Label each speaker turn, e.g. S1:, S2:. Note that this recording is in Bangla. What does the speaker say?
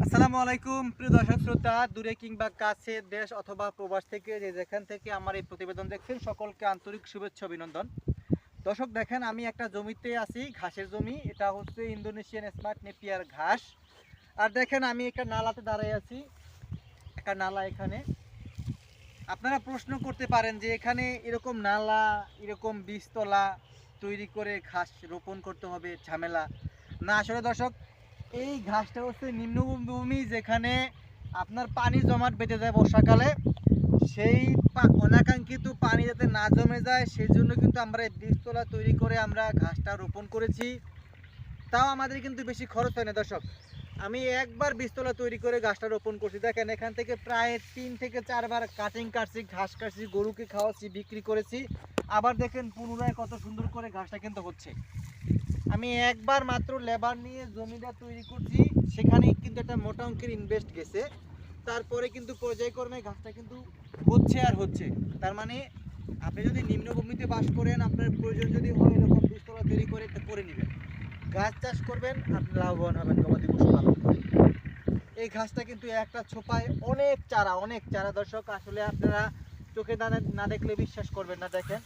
S1: আসসালামু আলাইকুম প্রিয় দর্শক শ্রোতা, দূরে কিংবা কাছে, দেশ অথবা প্রবাস থেকে যে যেখান থেকে আমার এই প্রতিবেদন দেখছেন, সকলকে আন্তরিক শুভেচ্ছা অভিনন্দন। দর্শক দেখেন, আমি একটা জমিতে আছি, ঘাসের জমি। এটা হচ্ছে ইন্দোনেশিয়ান স্মার্ট নেপিয়ার ঘাস। আর দেখেন, আমি একটা নালাতে দাঁড়িয়ে আছি, একটা নালা এখানে। আপনারা প্রশ্ন করতে পারেন যে এখানে এরকম নালা, এরকম বীজতলা তৈরি করে ঘাস রোপণ করতে হবে, ঝামেলা না। আসলে দর্শক, এই ঘাসটা হচ্ছে নিম্নভূমি, যেখানে আপনার পানি জমাট বেঁধে যায় বর্ষাকালে। সেই অনাকাঙ্ক্ষিত পানি যাতে না জমে যায়, সেই জন্য কিন্তু আমরা এই বীজতলা তৈরি করে আমরা ঘাসটা রোপণ করেছি। তাও আমাদের কিন্তু বেশি খরচ হয় না দর্শক। আমি একবার বীজতলা তৈরি করে ঘাসটা রোপণ করছি। দেখেন, এখান থেকে প্রায় 3 থেকে 4 বার কাটিং কাটছি, ঘাস কাটছি, গরুকে খাওয়াচ্ছি, বিক্রি করেছি। আবার দেখেন পুনরায় কত সুন্দর করে ঘাসটা কিন্তু হচ্ছে। আমি একবার মাত্র লেবার নিয়ে জমিটা তৈরি করছি, সেখানেই কিন্তু একটা মোটা অঙ্কের ইনভেস্ট গেছে। তারপরে কিন্তু পর্যায়ক্রমে ঘাসটা কিন্তু হচ্ছে আর হচ্ছে। তার মানে আপনি যদি নিম্নভূমিতে বাস করেন, আপনার প্রয়োজন যদি হয়, এরকম বীজতলা তৈরি করে করে নেবেন, গাছ চাষ করবেন, আপনি লাভবান হবেন গবাদি পশু পালন করে। এই ঘাসটা কিন্তু একটা ছোপায় অনেক চারা, অনেক চারা দর্শক। আসলে আপনারা চোখে না দেখলে বিশ্বাস করবেন না। দেখেন,